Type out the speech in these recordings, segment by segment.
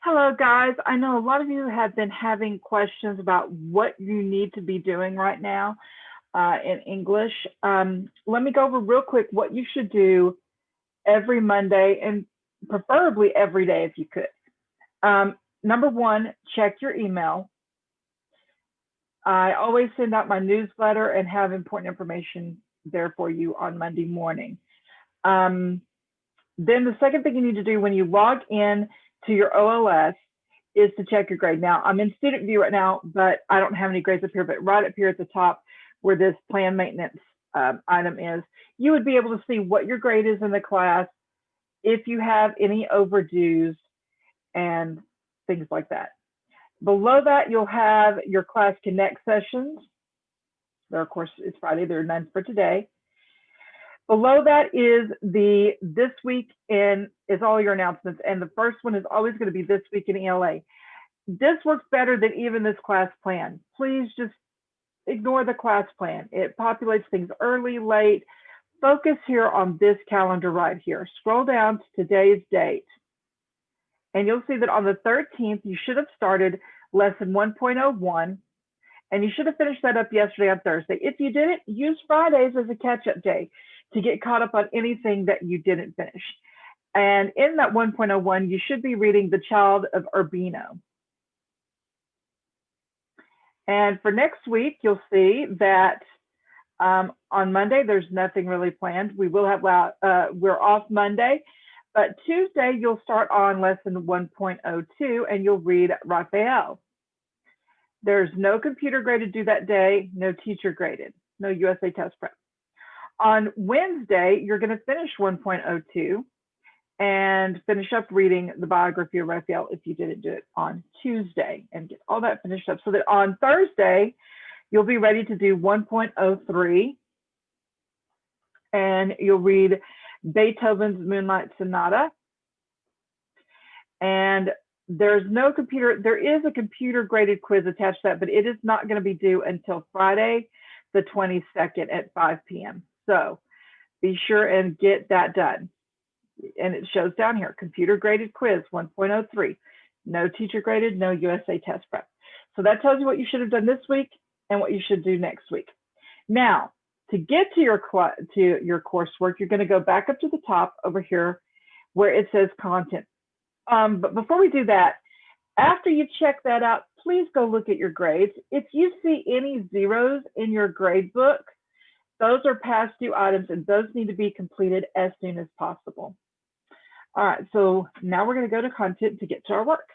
Hello, guys. I know a lot of you have been having questions about what you need to be doing right now in English. Let me go over real quick what you should do every Monday and preferably every day if you could. Number one, check your email. I always send out my newsletter and have important information there for you on Monday morning. Then the second thing you need to do when you log in to your OLS is to check your grade. Now, I'm in student view right now, but I don't have any grades up here, but right up here at the top where this plan maintenance item is, you would be able to see what your grade is in the class, if you have any overdues and things like that. Below that, you'll have your class connect sessions. There, of course, it's Friday, there are none for today. Below that is the this week in is all your announcements, and the first one is always going to be this week in ELA. This works better than even this class plan. Please just ignore the class plan. It populates things early, late. Focus here on this calendar right here. Scroll down to today's date, and you'll see that on the 13th, you should have started lesson 1.01, and you should have finished that up yesterday on Thursday. If you didn't, use Fridays as a catch-up day to get caught up on anything that you didn't finish. And in that 1.01, you should be reading The Child of Urbino. And for next week, you'll see that on Monday, there's nothing really planned. We will have, we're off Monday, but Tuesday, you'll start on lesson 1.02 and you'll read Raphael. There's no computer graded due that day, no teacher graded, no USA test prep. On Wednesday, you're going to finish 1.02 and finish up reading the biography of Raphael if you didn't do it on Tuesday and get all that finished up so that on Thursday, you'll be ready to do 1.03 and you'll read Beethoven's Moonlight Sonata. And there is a computer graded quiz attached to that, but it is not going to be due until Friday, the 22nd at 5 p.m. So be sure and get that done. And it shows down here, computer graded quiz 1.03, no teacher graded, no USA test prep. So that tells you what you should have done this week and what you should do next week. Now, to get to your coursework, you're going to go back up to the top over here where it says content. But before we do that, after you check that out, please go look at your grades. If you see any zeros in your grade book, those are past due items and those need to be completed as soon as possible. All right, so now we're going to go to content to get to our work.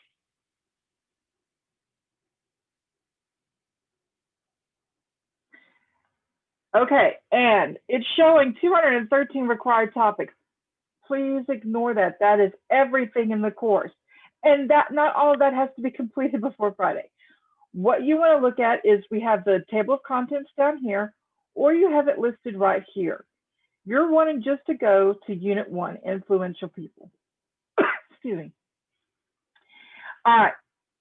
Okay, and it's showing 213 required topics. Please ignore that. That is everything in the course. And that not all of that has to be completed before Friday. What you want to look at is we have the table of contents down here, or you have it listed right here. You're wanting just to go to Unit 1, Influential People. Excuse me. All right,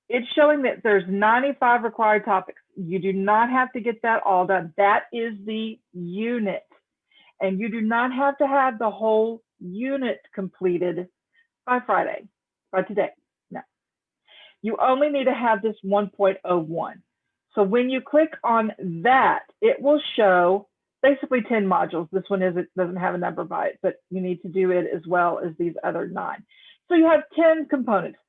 it's showing that there's 95 required topics. You do not have to get that all done. That is the unit. And you do not have to have the whole unit completed by Friday, by today. No. You only need to have this 1.01. So when you click on that, it will show basically 10 modules. This one doesn't have a number by it, but you need to do it as well as these other 9. So you have 10 components.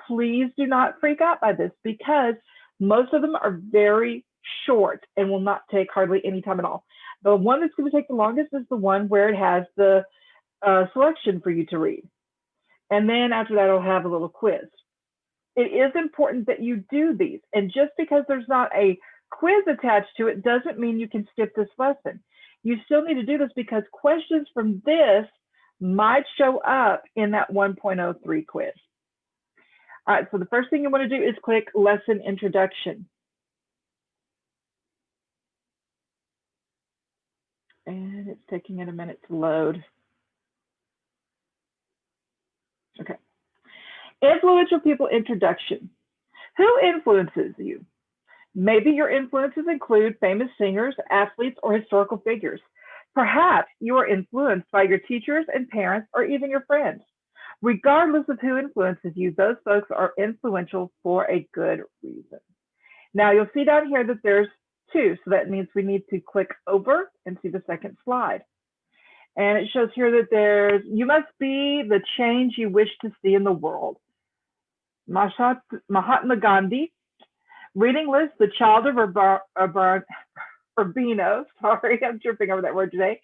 Please do not freak out by this because most of them are very short and will not take hardly any time at all. The one that's going to take the longest is the one where it has the selection for you to read. And then after that, it'll have a little quiz. It is important that you do these. And just because there's not a quiz attached to it doesn't mean you can skip this lesson. You still need to do this because questions from this might show up in that 1.03 quiz. All right, so the first thing you want to do is click Lesson Introduction. And it's taking it a minute to load. Okay. Influential People Introduction. Who influences you? Maybe your influences include famous singers, athletes, or historical figures. Perhaps you are influenced by your teachers and parents, or even your friends. Regardless of who influences you, those folks are influential for a good reason. Now you'll see down here that there's two, so that means we need to click over and see the second slide. And it shows here that you must be the change you wish to see in the world. Mahatma Gandhi, reading list, The Child of Urbino, sorry, I'm tripping over that word today.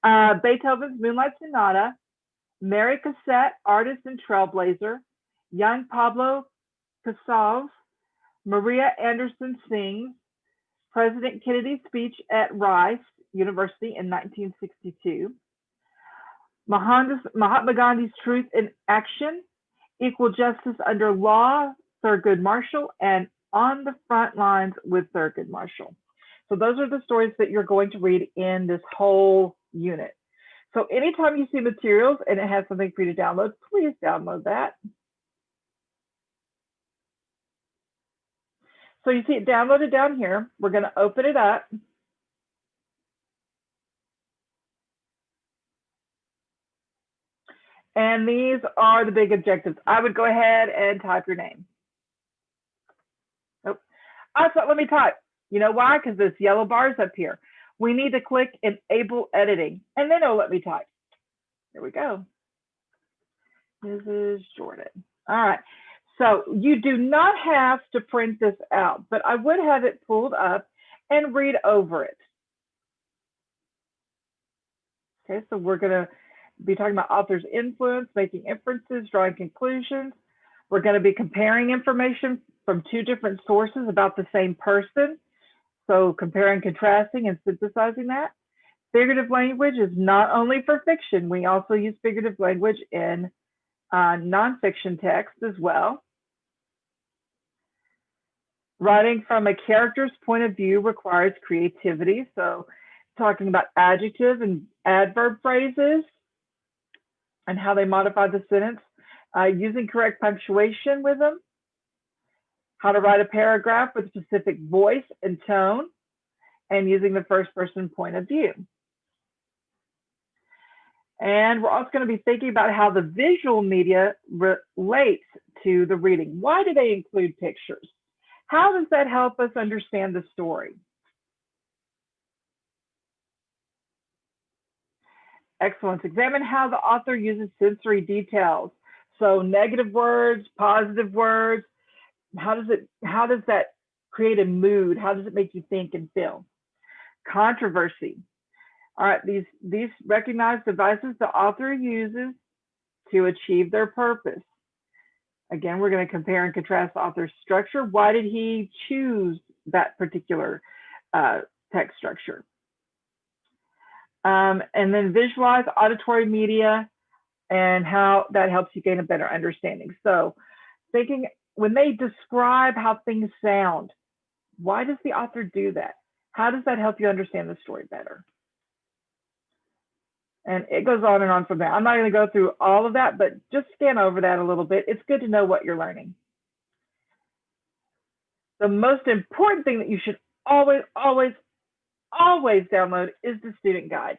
Beethoven's Moonlight Sonata, Mary Cassatt, artist and trailblazer, young Pablo Casals, Maria Anderson sings, President Kennedy's speech at Rice University in 1962, Mahatma Gandhi's Truth in Action, Equal Justice Under Law, Thurgood Marshall, and On the Front Lines with Thurgood Marshall. So those are the stories that you're going to read in this whole unit. So anytime you see materials and it has something for you to download, please download that. So you see it downloaded down here. We're going to open it up. And these are the big objectives. I would go ahead and type your name. Oh, I thought, let me type. You know why? Because this yellow bar is up here. We need to click Enable Editing, and then it'll let me type. There we go. Mrs. Jordan. All right. So you do not have to print this out, but I would have it pulled up and read over it. Okay, so we're going to be talking about author's influence, making inferences, drawing conclusions. We're going to be comparing information from two different sources about the same person. So comparing, contrasting, and synthesizing that. Figurative language is not only for fiction. We also use figurative language in nonfiction text as well. Writing from a character's point of view requires creativity. So talking about adjective and adverb phrases and how they modify the sentence, using correct punctuation with them, how to write a paragraph with a specific voice and tone, and using the first person point of view. And we're also going to be thinking about how the visual media relates to the reading. Why do they include pictures? How does that help us understand the story? Excellent. Examine how the author uses sensory details. So negative words, positive words. How does that create a mood? How does it make you think and feel? Controversy. All right, these recognized devices the author uses to achieve their purpose. Again, we're going to compare and contrast the author's structure. Why did he choose that particular text structure? And then visualize auditory media and how that helps you gain a better understanding. So thinking, when they describe how things sound, why does the author do that? How does that help you understand the story better? And it goes on and on from there. I'm not going to go through all of that, but just scan over that a little bit. It's good to know what you're learning. The most important thing that you should always, always, always download is the student guide.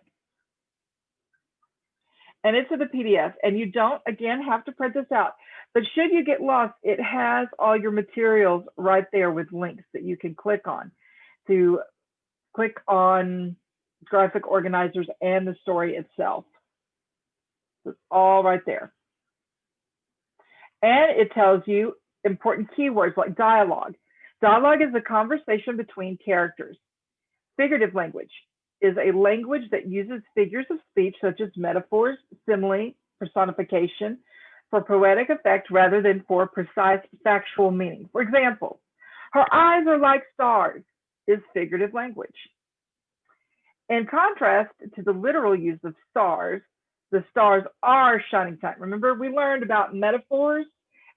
And it's in the PDF, and you don't, again, have to print this out. But should you get lost, it has all your materials right there with links that you can click on to click on graphic organizers and the story itself. So it's all right there. And it tells you important keywords like dialogue. Dialogue is a conversation between characters. Figurative language is a language that uses figures of speech such as metaphors, simile, personification for poetic effect rather than for precise factual meaning. For example, her eyes are like stars is figurative language. In contrast to the literal use of stars, the stars are shining time. Remember, we learned about metaphors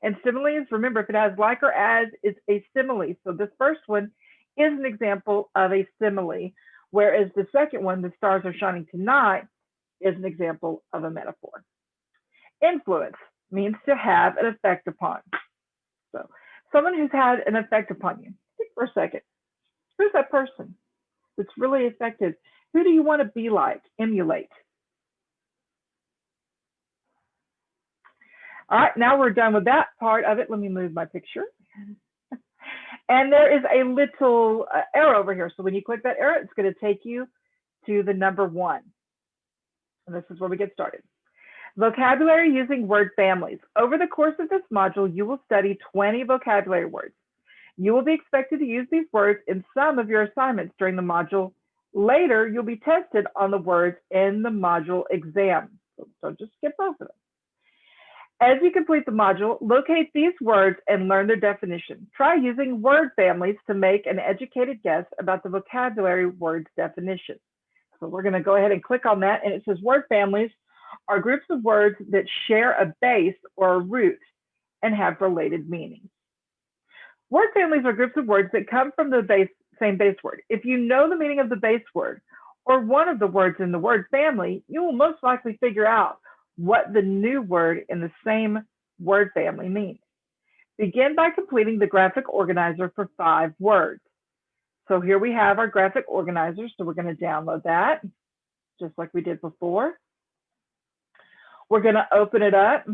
and similes. Remember, if it has like or as, it's a simile. So this first one is an example of a simile, whereas the second one, the stars are shining tonight, is an example of a metaphor. Influence means to have an effect upon. So someone who's had an effect upon you. Think for a second. Who's that person that's really affected? Who do you want to be like, emulate? All right, now we're done with that part of it. Let me move my picture. And there is a little arrow over here. So when you click that arrow, it's going to take you to the number 1. And this is where we get started. Vocabulary using word families. Over the course of this module, you will study 20 vocabulary words. You will be expected to use these words in some of your assignments during the module. Later, you'll be tested on the words in the module exam. So just skip over them. As you complete the module, locate these words and learn their definition. Try using word families to make an educated guess about the vocabulary word's definition. So we're going to go ahead and click on that, and it says word families are groups of words that share a base or a root and have related meanings. Word families are groups of words that come from the same base word. If you know the meaning of the base word or one of the words in the word family, you will most likely figure out what the new word in the same word family means. Begin by completing the graphic organizer for 5 words. So here we have our graphic organizer. So we're going to download that just like we did before. We're going to open it up.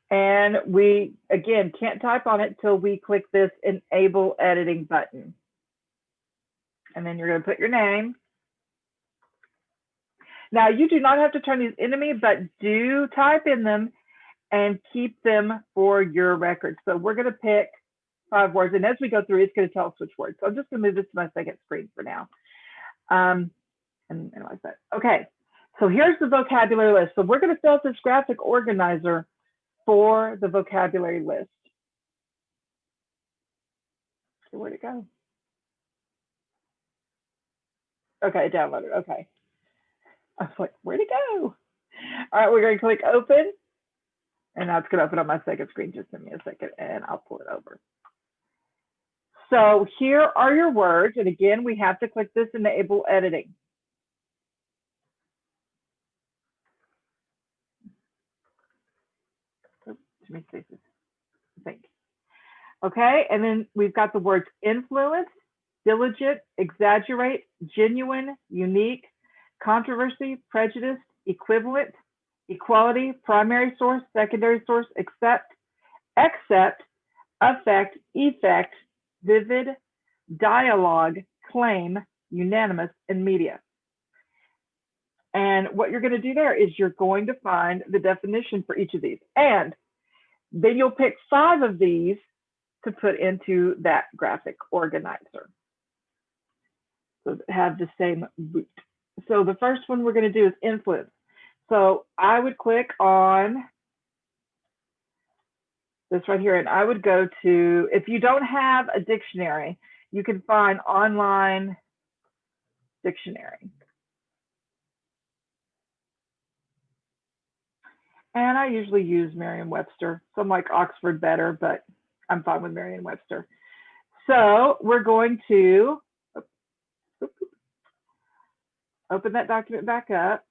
And we, again, can't type on it till we click this Enable Editing button. And then you're going to put your name. Now, you do not have to turn these into me, but do type in them and keep them for your record. So we're going to pick 5 words. And as we go through, it's going to tell us which words. So I'm just going to move this to my second screen for now. And minimize that. Okay, so here's the vocabulary list. So we're going to fill out this graphic organizer for the vocabulary list. So where'd it go? Okay, downloaded. Okay. I was like, where'd it go? All right, we're going to click open. And now it's going to open on my second screen. Just give me a second and I'll pull it over. So here are your words. And again, we have to click this Enable Editing. Oops, too many spaces, I think. Okay, and then we've got the words influence, diligent, exaggerate, genuine, unique, controversy, prejudice, equivalent, equality, primary source, secondary source, accept, affect, effect, vivid, dialogue, claim, unanimous, and media. And what you're going to do there is you're going to find the definition for each of these. And then you'll pick 5 of these to put into that graphic organizer. So have the same root. So the first one we're going to do is influence. So I would click on this right here, and I would go to, if you don't have a dictionary, you can find online dictionary. And I usually use Merriam-Webster. Some like Oxford better, but I'm fine with Merriam-Webster. So we're going to open that document back up.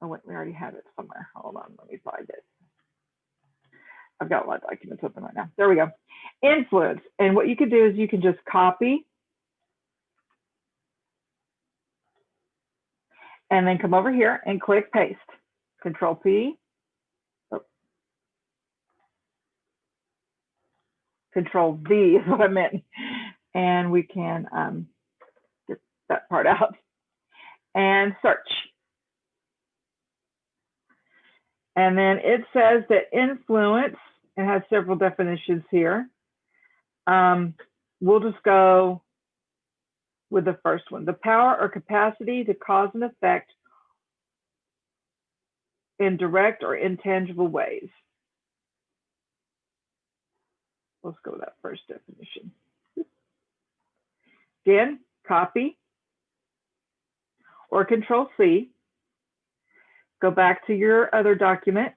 Oh, wait, we already have it somewhere. Hold on, let me find it. I've got a lot of documents open right now. There we go. Influence. And what you can do is you can just copy and then come over here and click paste. Control P. Oh. Control V is what I meant. And we can get that part out and search. And then it says that influence, it has several definitions here. We'll just go with the first one. The power or capacity to cause an effect in direct or intangible ways. Let's go with that first definition. Again, copy or Control C. Go back to your other document.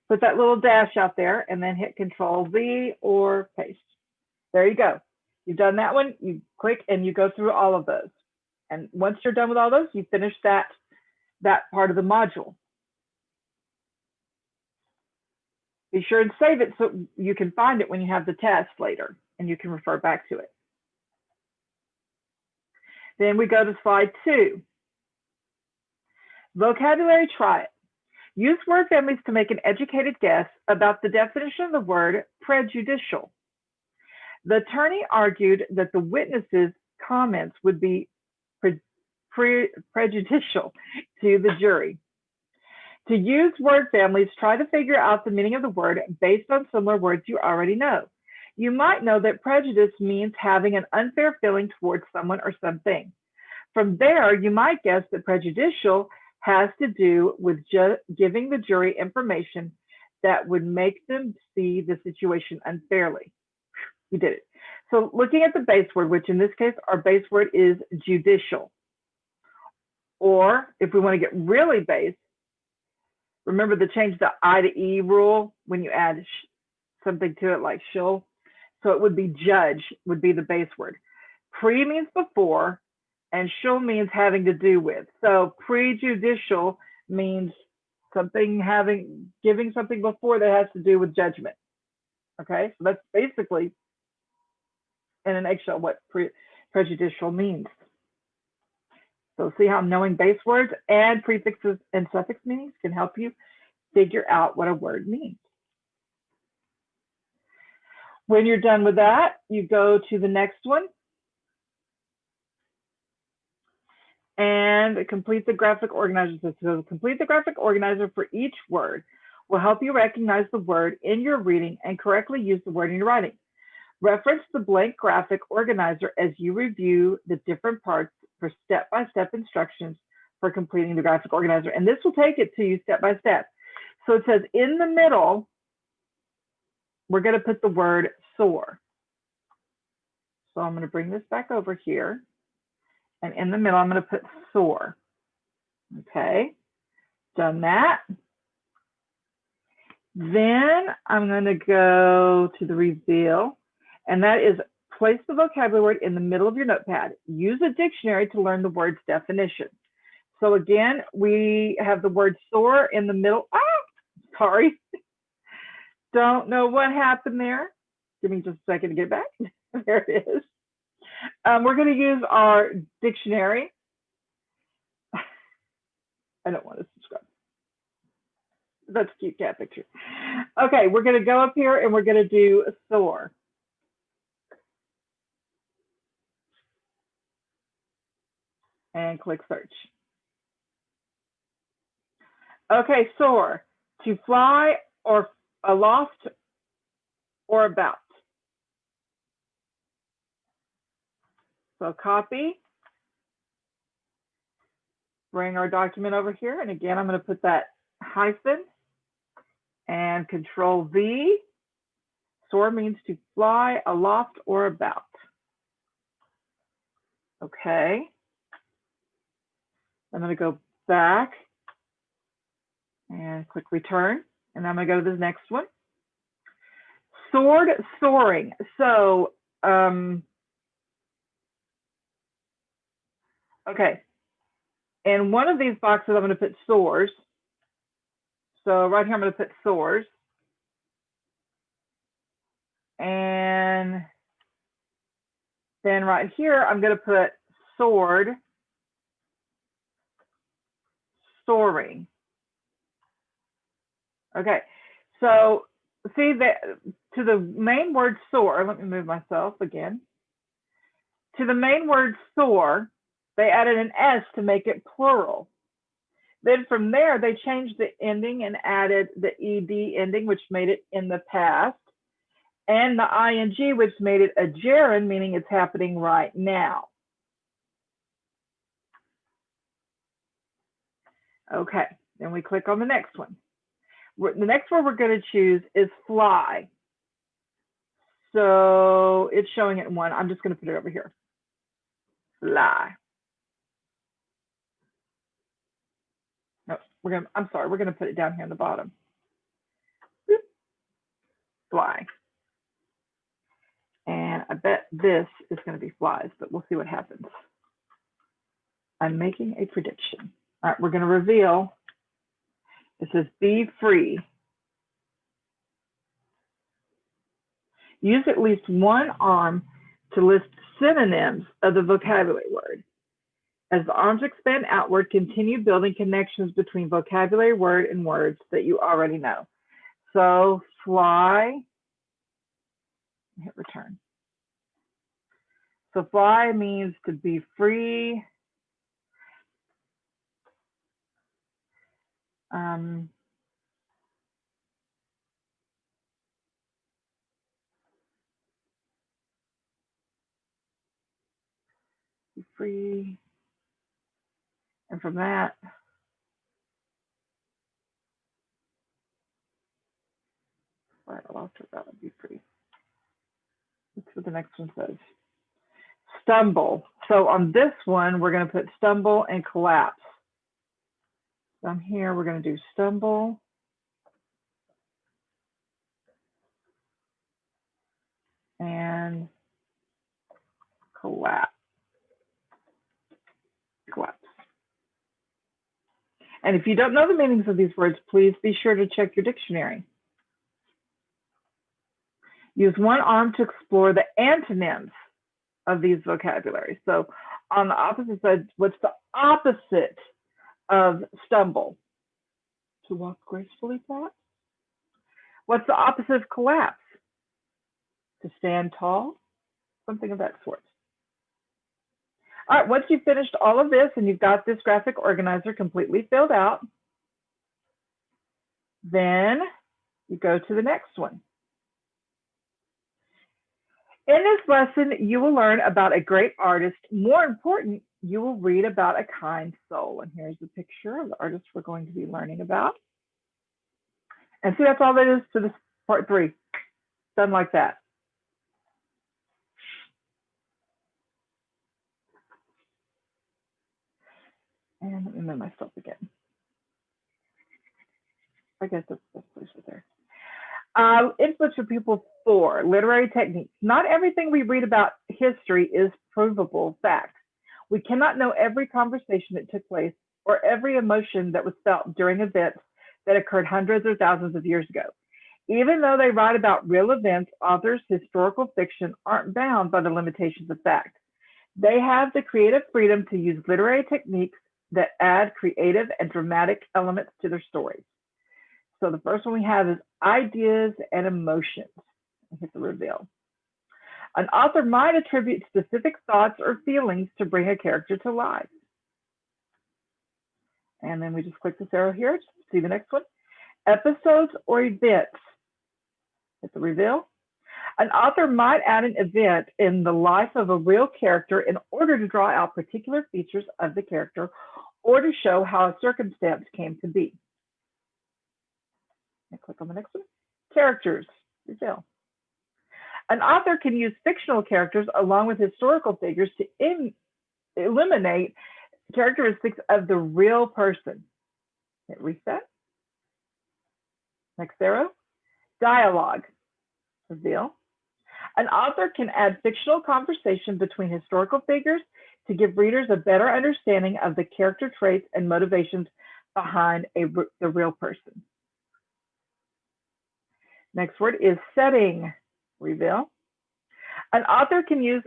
Put that little dash out there and then hit Control V or paste. There you go. You've done that one. You click and you go through all of those. And once you're done with all those, you finish that part of the module. Be sure and save it so you can find it when you have the test later and you can refer back to it. Then we go to slide 2. Vocabulary, try it. Use word families to make an educated guess about the definition of the word prejudicial. The attorney argued that the witnesses' comments would be prejudicial to the jury. To use word families, try to figure out the meaning of the word based on similar words you already know. You might know that prejudice means having an unfair feeling towards someone or something. From there, you might guess that prejudicial has to do with giving the jury information that would make them see the situation unfairly. You did it. So looking at the base word, which in this case, our base word is judicial. Or if we want to get really base, remember to change the I to E rule when you add something to it like shall. So it would be judge would be the base word. Pre means before, and shall means having to do with. So prejudicial means something giving something before that has to do with judgment. Okay, so that's basically in an eggshell what prejudicial means. So see how knowing base words and prefixes and suffix meanings can help you figure out what a word means. When you're done with that, you go to the next one and complete the graphic organizer. So complete the graphic organizer for each word will help you recognize the word in your reading and correctly use the word in your writing. Reference the blank graphic organizer as you review the different parts for step-by-step instructions for completing the graphic organizer. And this will take it to you step by step. So it says in the middle, we're going to put the word soar. So I'm going to bring this back over here. And in the middle, I'm going to put soar. Okay, done that. Then I'm going to go to the reveal. And that is place the vocabulary word in the middle of your notepad. Use a dictionary to learn the word's definition. So again, we have the word soar in the middle. Sorry. Don't know what happened there. Give me just a second to get back. There it is. We're going to use our dictionary. I don't want to subscribe. That's a cute cat picture. Okay, we're going to go up here and we're going to do soar. And click search. Okay, soar, to fly or aloft or about. So copy, bring our document over here. And again, I'm going to put that hyphen and Control V. Soar means to fly aloft or about. Okay. I'm going to go back and click return. And I'm going to go to the next one. Soared, soaring. So, okay. In one of these boxes, I'm going to put soars. So right here, I'm going to put soars. And then right here, I'm going to put soared, soaring. Okay, so see that to the main word soar, let me move myself again. To the main word soar, they added an S to make it plural. Then from there, they changed the ending and added the ED ending, which made it in the past, and the ING, which made it a gerund, meaning it's happening right now. Okay, then we click on the next one. The next word we're going to choose is fly. So it's showing it in one. I'm just going to put it over here. Fly. No, I'm sorry, we're going to put it down here on the bottom. Fly. And I bet this is going to be flies, but we'll see what happens. I'm making a prediction. All right, we're going to reveal. It says be free. Use at least one arm to list synonyms of the vocabulary word. As the arms expand outward, continue building connections between vocabulary word and words that you already know. So fly, hit return. So fly means to be free. Be free. And from that, right, I lost it, that would be free. That's what the next one says. Stumble. So on this one, we're going to put stumble and collapse. Down here, we're going to do stumble. And collapse. Collapse. And if you don't know the meanings of these words, please be sure to check your dictionary. Use one arm to explore the antonyms of these vocabularies. So on the opposite side, what's the opposite of stumble? To walk gracefully flat. What's the opposite of collapse? To stand tall, something of that sort. All right, once you've finished all of this and you've got this graphic organizer completely filled out, then you go to the next one. In this lesson, you will learn about a great artist. More important, you will read about a kind soul. And here's the picture of the artist we're going to be learning about. And see, that's all that is to this part 3. Done like that. And let me move myself again. I guess that's place right there. Influence for people 4, literary techniques. Not everything we read about history is provable fact. We cannot know every conversation that took place or every emotion that was felt during events that occurred hundreds or thousands of years ago. Even though they write about real events, authors' historical fiction aren't bound by the limitations of fact. They have the creative freedom to use literary techniques that add creative and dramatic elements to their stories. So the first one we have is ideas and emotions. Hit the reveal. An author might attribute specific thoughts or feelings to bring a character to life. And then we just click this arrow here to see the next one. Episodes or events. Hit the reveal. An author might add an event in the life of a real character in order to draw out particular features of the character or to show how a circumstance came to be. And click on the next one. Characters, reveal. An author can use fictional characters along with historical figures to eliminate characteristics of the real person. Hit reset. Next arrow. Dialogue, reveal. An author can add fictional conversation between historical figures to give readers a better understanding of the character traits and motivations behind the real person. Next word is setting, reveal. An author can use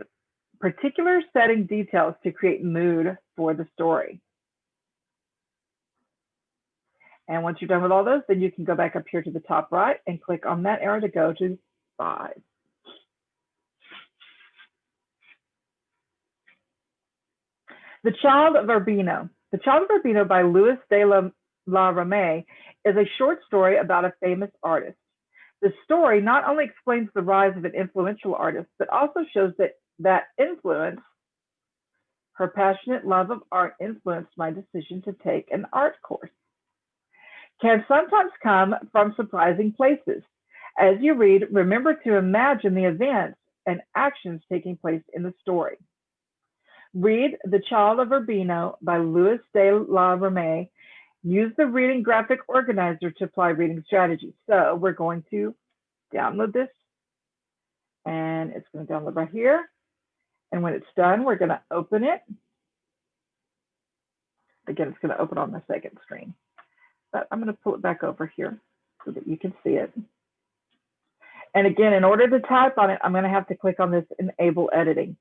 particular setting details to create mood for the story. And once you're done with all those, then you can go back up here to the top right and click on that arrow to go to 5. The Child of Urbino. The Child of Urbino by Louis de la Ramée is a short story about a famous artist. The story not only explains the rise of an influential artist, but also shows that influence, her passionate love of art influenced my decision to take an art course, can sometimes come from surprising places. As you read, remember to imagine the events and actions taking place in the story. Read The Child of Urbino by Louis de la Ramée. Use the reading graphic organizer to apply reading strategies. So we're going to download this, and it's going to download right here. And when it's done, we're going to open it. Again, it's going to open on the second screen. But I'm going to pull it back over here so that you can see it. And again, in order to type on it, I'm going to have to click on this Enable Editing.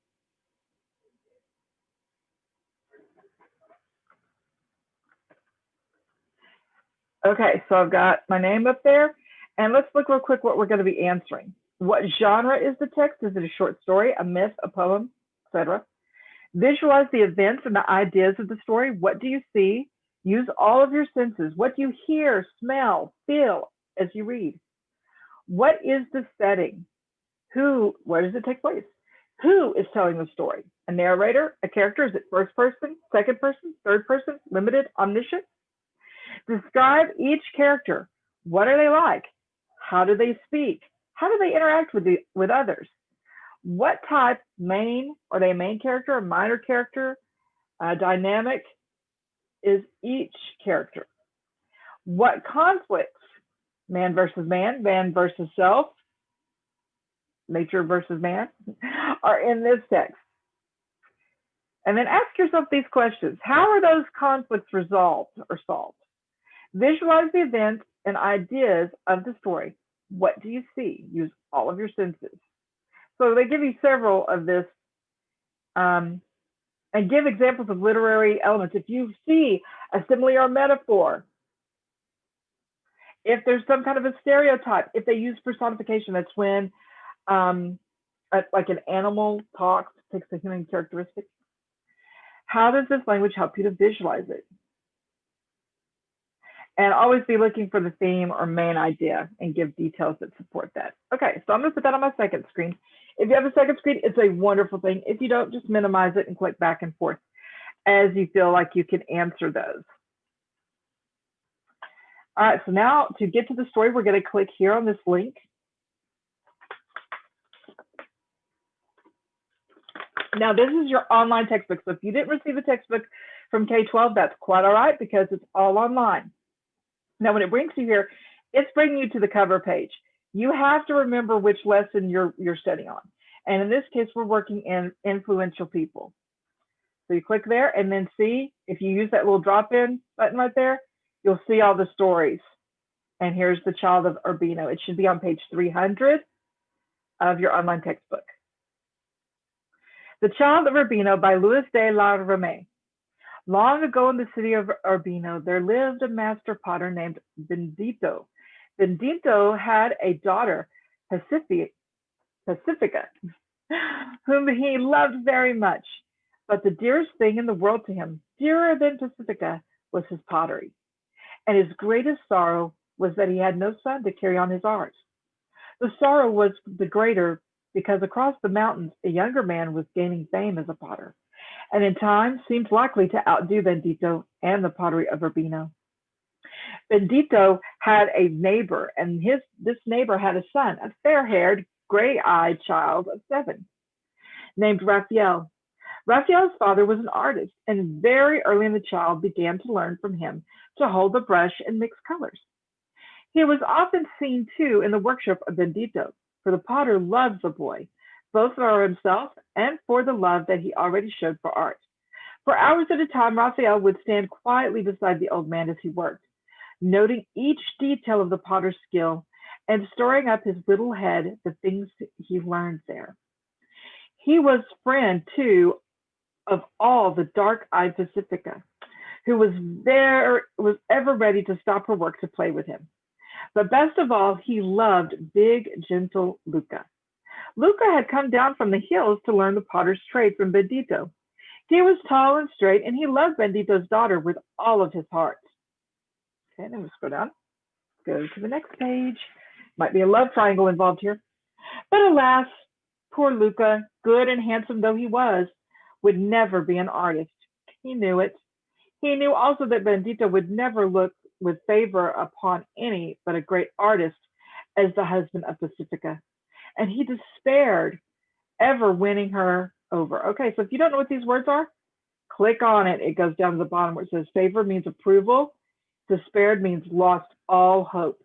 Okay, so I've got my name up there, and let's look real quick what we're going to be answering. What genre is the text? Is it a short story, a myth, a poem, etc.? Visualize the events and the ideas of the story. What do you see? Use all of your senses. What do you hear, smell, feel as you read? What is the setting? Where does it take place? Who is telling the story? A narrator, a character? Is it first person, second person, third person, limited, omniscient? Describe each character. What are they like? How do they speak? How do they interact with others? What type, are they a main character, a minor character, dynamic is each character? What conflicts, man versus man, man versus self, nature versus man, are in this text? And then ask yourself these questions. How are those conflicts resolved or solved? Visualize the events and ideas of the story. What do you see? Use all of your senses. So they give you several of this and give examples of literary elements. If you see a simile or metaphor, if there's some kind of a stereotype, if they use personification, that's when like an animal talks, takes a human characteristic. How does this language help you to visualize it? And always be looking for the theme or main idea and give details that support that. Okay, so I'm going to put that on my second screen. If you have a second screen, it's a wonderful thing. If you don't, just minimize it and click back and forth as you feel like you can answer those. All right, so now to get to the story, we're going to click here on this link. Now, this is your online textbook. So if you didn't receive a textbook from K-12, that's quite all right because it's all online. Now, when it brings you here, it's bringing you to the cover page. You have to remember which lesson you're studying on. And in this case, we're working in influential people. So you click there and then see, if you use that little drop-in button right there, you'll see all the stories. And here's The Child of Urbino. It should be on page 300 of your online textbook. The Child of Urbino by Luis de la Rame. Long ago in the city of Urbino, there lived a master potter named Bendito. Bendito had a daughter, Pacifica, whom he loved very much. But the dearest thing in the world to him, dearer than Pacifica, was his pottery. And his greatest sorrow was that he had no son to carry on his art. The sorrow was the greater because across the mountains, a younger man was gaining fame as a potter, and in time seemed likely to outdo Bendito and the pottery of Urbino. Bendito had a neighbor, and this neighbor had a son, a fair-haired, gray-eyed child of 7, named Raphael. Raphael's father was an artist, and very early in the child began to learn from him to hold the brush and mix colors. He was often seen, too, in the workshop of Bendito, for the potter loved the boy, both for himself and for the love that he already showed for art. For hours at a time, Raphael would stand quietly beside the old man as he worked, noting each detail of the potter's skill and storing up his little head the things he learned there. He was friend, too, of all the dark-eyed Pacifica, who was ever ready to stop her work to play with him. But best of all, he loved big, gentle Luca. Luca had come down from the hills to learn the potter's trade from Bendito. He was tall and straight, and he loved Bendito's daughter with all of his heart. Okay, then we'll scroll down. Go to the next page. Might be a love triangle involved here. But alas, poor Luca, good and handsome though he was, would never be an artist. He knew it. He knew also that Bendito would never look with favor upon any but a great artist as the husband of Pacifica. And he despaired ever winning her over. Okay, so if you don't know what these words are, click on it. It goes down to the bottom where it says favor means approval. Despaired means lost all hope.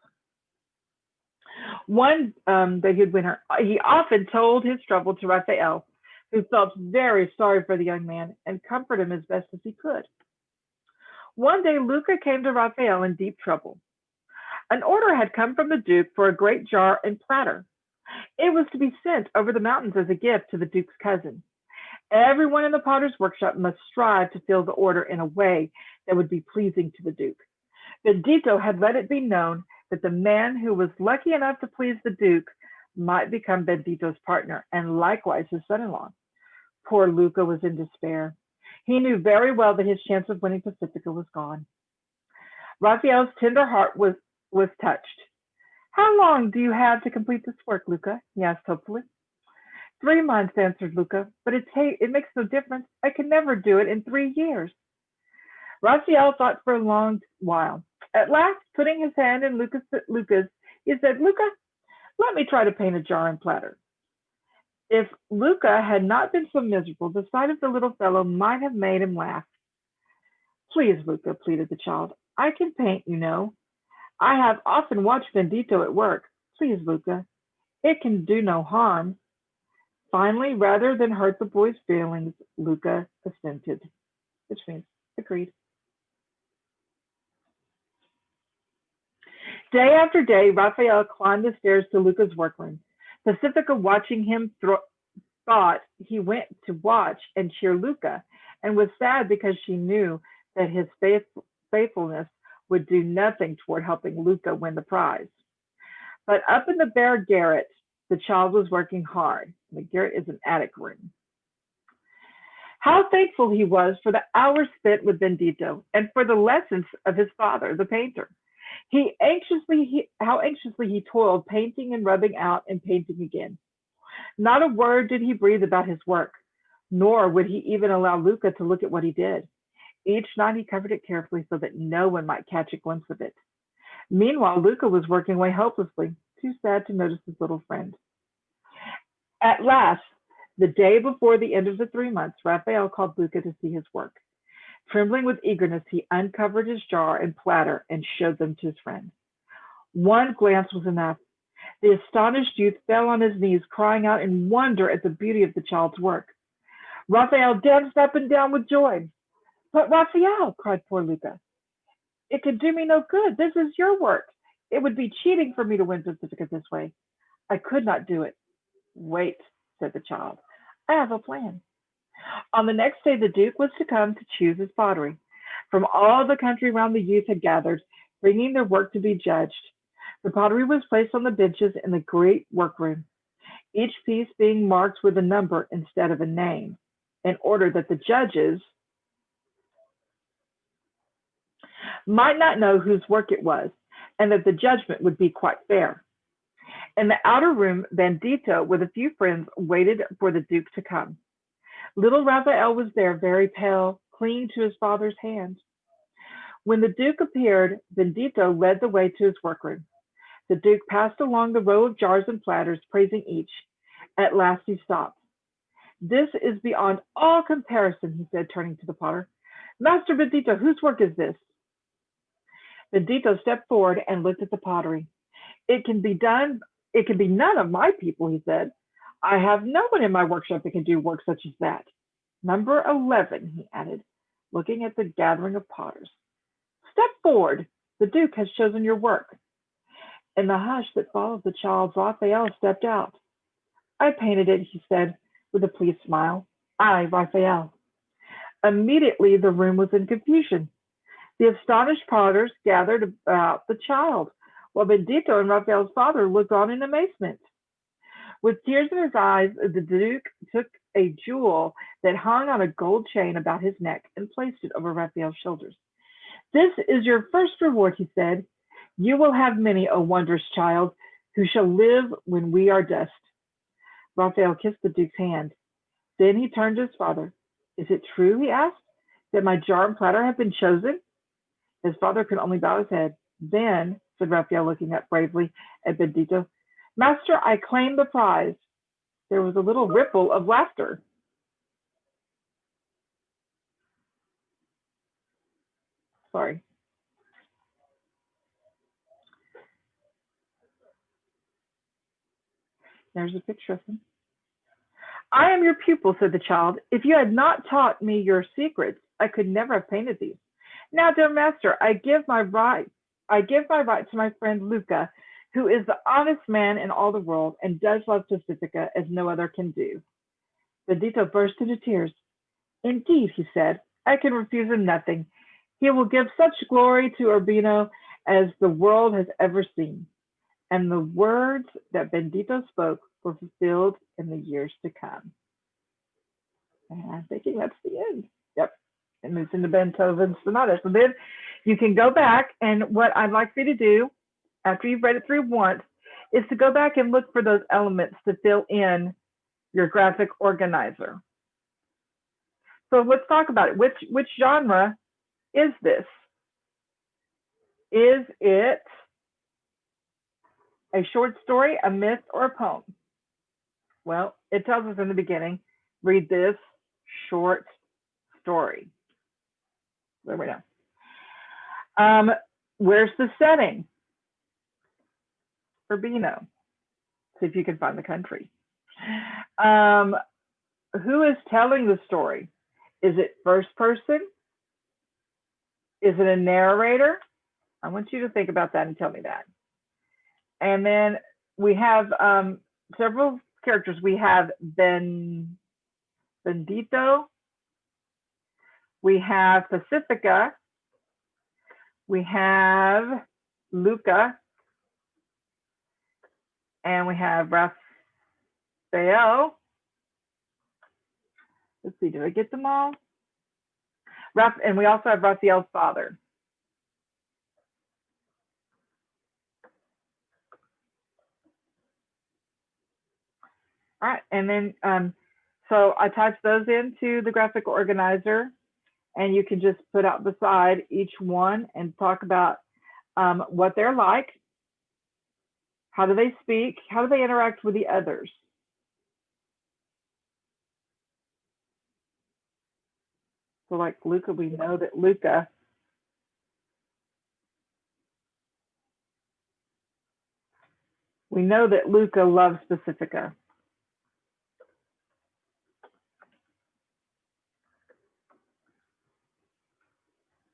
One that he'd win her, he often told his trouble to Raphael, who felt very sorry for the young man and comforted him as best as he could. One day, Luca came to Raphael in deep trouble. An order had come from the Duke for a great jar and platter. It was to be sent over the mountains as a gift to the Duke's cousin. Everyone in the potter's workshop must strive to fill the order in a way that would be pleasing to the Duke. Bendito had let it be known that the man who was lucky enough to please the Duke might become Bendito's partner and likewise his son-in-law. Poor Luca was in despair. He knew very well that his chance of winning Pacifica was gone. Raphael's tender heart was touched. How long do you have to complete this work, Luca? He asked hopefully. 3 months, answered Luca, but it makes no difference. I can never do it in 3 years. Raphael thought for a long while. At last, putting his hand in Luca's, he said, Luca, let me try to paint a jar and platter. If Luca had not been so miserable, the sight of the little fellow might have made him laugh. Please, Luca, pleaded the child. I can paint, you know. I have often watched Bendito at work. Please, Luca, it can do no harm. Finally, rather than hurt the boy's feelings, Luca assented, which means agreed. Day after day, Raphael climbed the stairs to Luca's workroom. Pacifica, watching him, thought he went to watch and cheer Luca, and was sad because she knew that his faithfulness would do nothing toward helping Luca win the prize. But up in the bare garret, the child was working hard. The garret is an attic room. How thankful he was for the hours spent with Bendito and for the lessons of his father, the painter. How anxiously he toiled, painting and rubbing out and painting again. Not a word did he breathe about his work, nor would he even allow Luca to look at what he did. Each night he covered it carefully so that no one might catch a glimpse of it. Meanwhile, Luca was working away hopelessly, too sad to notice his little friend. At last, the day before the end of the 3 months, Raphael called Luca to see his work. Trembling with eagerness, he uncovered his jar and platter and showed them to his friend. One glance was enough. The astonished youth fell on his knees, crying out in wonder at the beauty of the child's work. Raphael danced up and down with joy. But Raphael, cried poor Luca, it could do me no good. This is your work. It would be cheating for me to win Pacifica this way. I could not do it. Wait, said the child. I have a plan. On the next day, the Duke was to come to choose his pottery. From all the country round, the youth had gathered, bringing their work to be judged. The pottery was placed on the benches in the great workroom, each piece being marked with a number instead of a name, in order that the judges might not know whose work it was, and that the judgment would be quite fair. In the outer room, Bendito, with a few friends, waited for the Duke to come. Little Raphael was there, very pale, clinging to his father's hand. When the Duke appeared, Bendito led the way to his workroom. The Duke passed along the row of jars and platters, praising each. At last he stopped. This is beyond all comparison, he said, turning to the potter. Master Bendito, whose work is this? Bendito stepped forward and looked at the pottery. It can be none of my people, he said. I have no one in my workshop that can do work such as that. Number 11, he added, looking at the gathering of potters. Step forward. The Duke has chosen your work. In the hush that followed the child, Raphael stepped out. I painted it, he said, with a pleased smile. I, Raphael. Immediately, the room was in confusion. The astonished potters gathered about the child, while Bendito and Raphael's father looked on in amazement. With tears in his eyes, the Duke took a jewel that hung on a gold chain about his neck and placed it over Raphael's shoulders. This is your first reward, he said. You will have many, O wondrous child, who shall live when we are dust. Raphael kissed the Duke's hand. Then he turned to his father. Is it true, he asked, that my jar and platter have been chosen? His father could only bow his head. Then, said Raphael, looking up bravely at Bendito, Master, I claim the prize. There was a little ripple of laughter. Sorry. There's a picture of him. I am your pupil, said the child. If you had not taught me your secrets, I could never have painted these. Now, dear master, I give my right to my friend Luca, who is the honest man in all the world and does love Pacifica as no other can do. Bendito burst into tears. Indeed, he said, I can refuse him nothing. He will give such glory to Urbino as the world has ever seen. And the words that Bendito spoke were fulfilled in the years to come. And I'm thinking that's the end. Yep. It moves into Beethoven's sonata. So then you can go back, and what I'd like for you to do after you've read it through once is to go back and look for those elements to fill in your graphic organizer. So let's talk about it. Which genre is this? Is it a short story, a myth, or a poem? Well, it tells us in the beginning, read this short story. There we go. Where's the setting? Urbino. See if you can find the country. Who is telling the story? Is it first person? Is it a narrator? I want you to think about that and tell me that. And then we have several characters. We have Bendito. We have Pacifica. We have Luca. And we have Raphael. Let's see, did I get them all? And we also have Raphael's father. All right, and then so I typed those into the graphic organizer, and you can just put out beside each one and talk about what they're like, how do they speak, how do they interact with the others. So like Luca, we know that Luca loves Pacifica.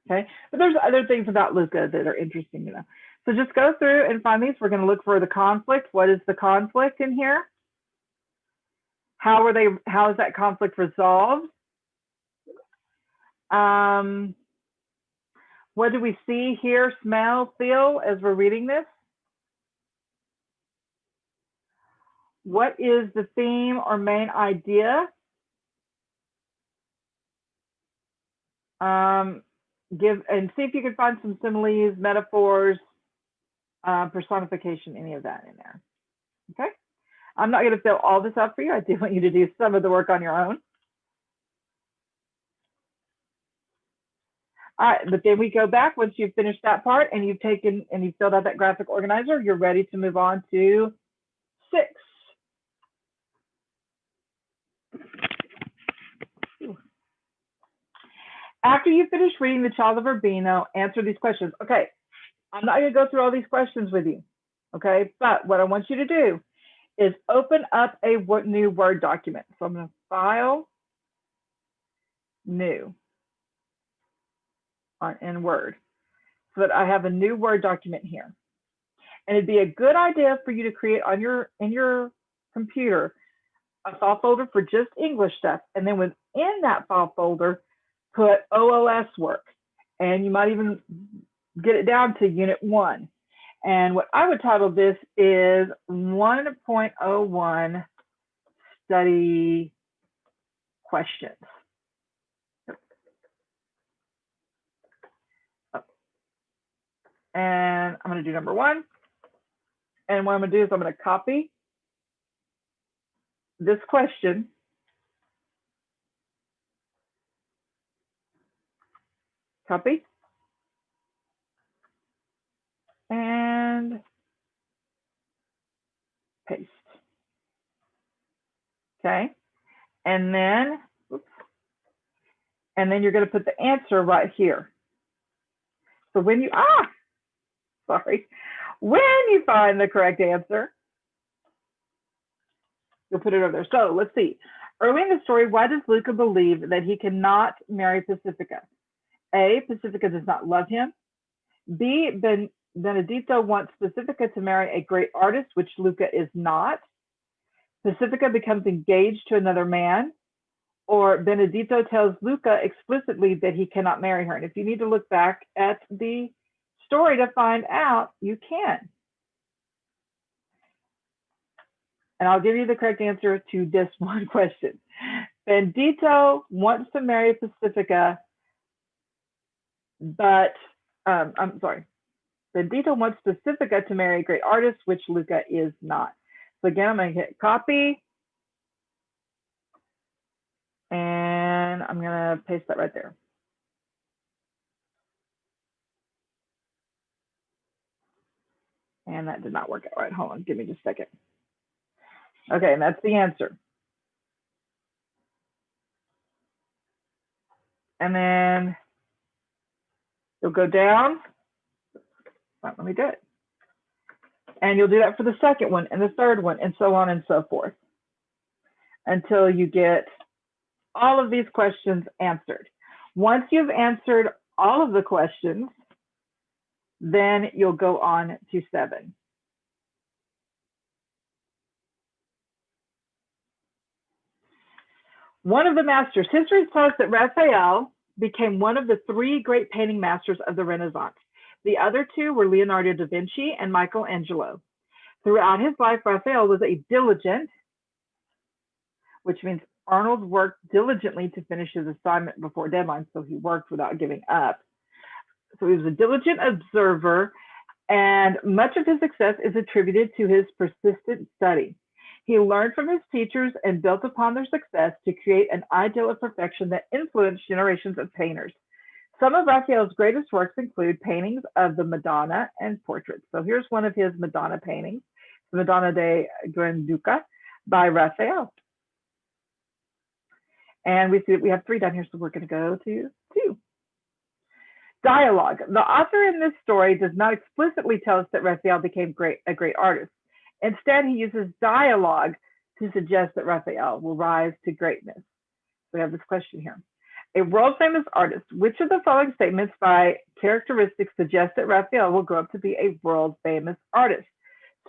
Okay, but there's other things about Luca that are interesting to know. So just go through and find these. We're going to look for the conflict. What is the conflict in here? How is that conflict resolved? What do we see, hear, smell, feel as we're reading this? What is the theme or main idea? Give and see if you can find some similes, metaphors, personification, any of that in there. Okay. I'm not going to fill all this out for you. I do want you to do some of the work on your own. All right, but then we go back once you've finished that part and you've taken and you've filled out that graphic organizer, you're ready to move on to 6. After you finish reading The Child of Urbino, answer these questions. Okay, I'm not going to go through all these questions with you, okay? But what I want you to do is open up a new Word document. So I'm going to File, New, in Word, so that I have a new Word document here. And it'd be a good idea for you to create on in your computer a file folder for just English stuff. And then within that file folder, put OLS work. And you might even get it down to Unit 1. And what I would title this is 1.01 Study Questions. And I'm going to do number 1. And what I'm going to do is I'm going to copy this question. Copy. And paste. Okay. And then, you're going to put the answer right here. So when you find the correct answer, you'll put it over there. So let's see. Early in the story, why does Luca believe that he cannot marry Pacifica? A, Pacifica does not love him. B, Benedito wants Pacifica to marry a great artist, which Luca is not. Pacifica becomes engaged to another man. or Benedito tells Luca explicitly that he cannot marry her. And if you need to look back at the story to find out, you can. And I'll give you the correct answer to this one question. Benedito wants to marry Pacifica, but I'm sorry. Benedito wants Pacifica to marry a great artist, which Luca is not. So again, I'm going to hit copy. And I'm going to paste that right there. And that did not work out right. Hold on, give me just a second. Okay, and that's the answer. And then you'll go down. Let me do it. And you'll do that for the second one and the third one and so on and so forth until you get all of these questions answered. Once you've answered all of the questions, then you'll go on to 7. One of the masters. History tells us that Raphael became one of the 3 great painting masters of the Renaissance. The other 2 were Leonardo da Vinci and Michelangelo. Throughout his life, Raphael was a diligent, which means Arnold worked diligently to finish his assignment before deadline, so he worked without giving up. So he was a diligent observer, and much of his success is attributed to his persistent study. He learned from his teachers and built upon their success to create an ideal of perfection that influenced generations of painters. Some of Raphael's greatest works include paintings of the Madonna and portraits. So here's one of his Madonna paintings, the Madonna de Granduca by Raphael. And we see that we have 3 down here, so we're going to go to 2. Dialogue. The author in this story does not explicitly tell us that Raphael became a great artist. Instead, he uses dialogue to suggest that Raphael will rise to greatness. We have this question here. A world-famous artist, which of the following statements by characteristics suggest that Raphael will grow up to be a world-famous artist?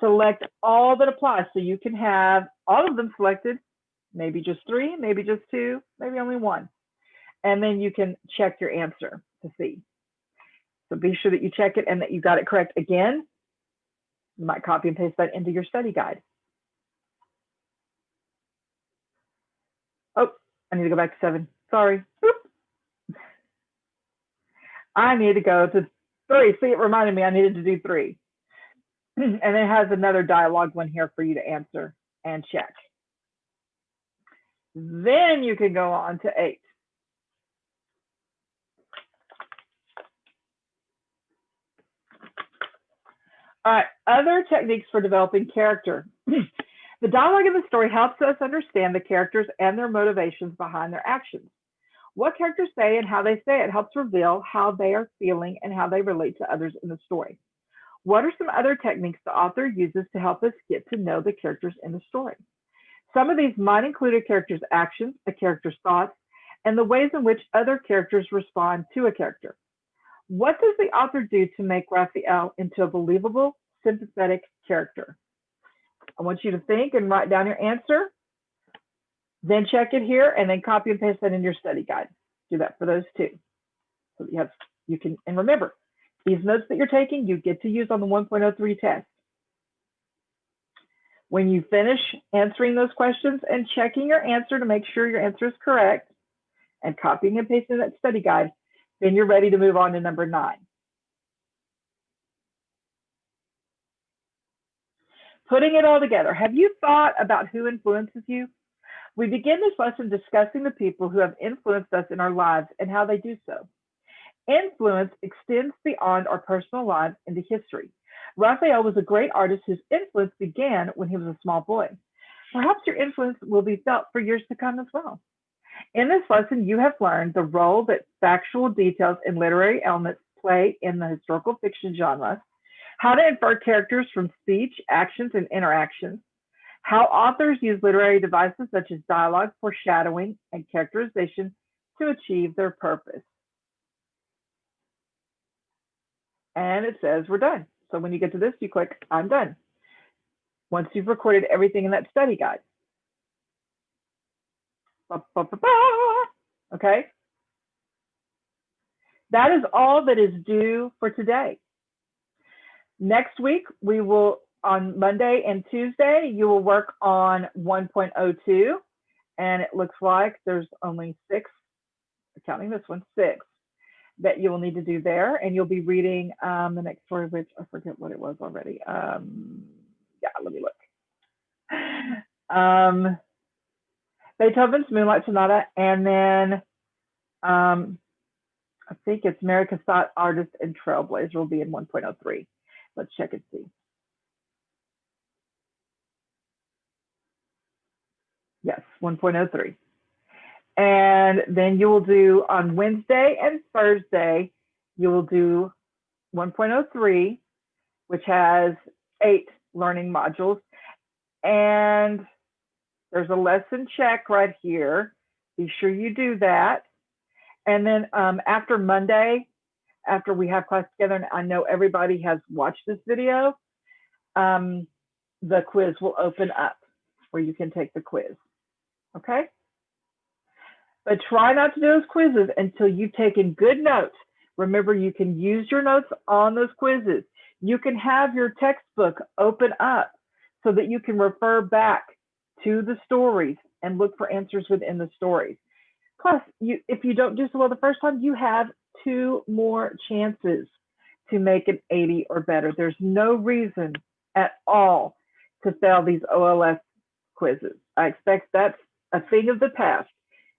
Select all that apply. So you can have all of them selected, maybe just 3, maybe just 2, maybe only 1. And then you can check your answer to see. So be sure that you check it and that you got it correct. Again, you might copy and paste that into your study guide. Oh, I need to go back to 7. Sorry. Oop. I need to go to 3. See, it reminded me I needed to do 3. And it has another dialogue one here for you to answer and check. Then you can go on to 8. All right, other techniques for developing character. The dialogue in the story helps us understand the characters and their motivations behind their actions. What characters say and how they say it helps reveal how they are feeling and how they relate to others in the story. What are some other techniques the author uses to help us get to know the characters in the story? Some of these might include a character's actions, a character's thoughts, and the ways in which other characters respond to a character. What does the author do to make Raphael into a believable, sympathetic character? I want you to think and write down your answer, then check it here, and then copy and paste that in your study guide. Do that for those 2. So you can, and remember, these notes that you're taking, you get to use on the 1.03 test. When you finish answering those questions and checking your answer to make sure your answer is correct, and copying and pasting that study guide, then you're ready to move on to number 9. Putting it all together. Have you thought about who influences you? We begin this lesson discussing the people who have influenced us in our lives and how they do so. Influence extends beyond our personal lives into history. Raphael was a great artist whose influence began when he was a small boy. Perhaps your influence will be felt for years to come as well. In this lesson, you have learned the role that factual details and literary elements play in the historical fiction genre, how to infer characters from speech, actions, and interactions, how authors use literary devices such as dialogue, foreshadowing, and characterization to achieve their purpose. And it says we're done. So when you get to this, you click I'm done. Once you've recorded everything in that study guide. Okay? That is all that is due for today. Next week, we will, on Monday and Tuesday, you will work on 1.02, and it looks like there's only 6, counting this one, 6, that you will need to do there, and you'll be reading the next story, which I forget what it was already. Yeah, let me look. Beethoven's Moonlight Sonata, and then I think it's America's Thought Artist and Trailblazer will be in 1.03. Let's check and see. Yes, 1.03. And then you will do on Wednesday and Thursday, you will do 1.03, which has 8 learning modules. And there's a lesson check right here. Be sure you do that. And then after Monday, after we have class together, and I know everybody has watched this video, the quiz will open up where you can take the quiz. Okay? But try not to do those quizzes until you've taken good notes. Remember, you can use your notes on those quizzes. You can have your textbook open up so that you can refer back to the stories and look for answers within the stories. Plus, if you don't do so well the first time, you have 2 more chances to make an 80 or better. There's no reason at all to fail these OLS quizzes. I expect that's a thing of the past.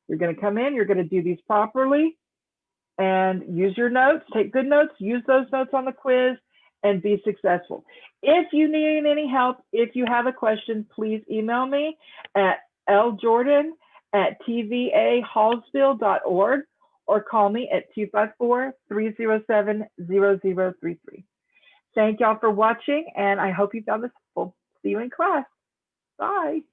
You're going to come in, you're going to do these properly, and use your notes, take good notes, use those notes on the quiz, and be successful. If you need any help, if you have a question, please email me at ljordan@tvahallsville.org or call me at 254-307-0033. Thank y'all for watching, and I hope you found this helpful. See you in class. Bye.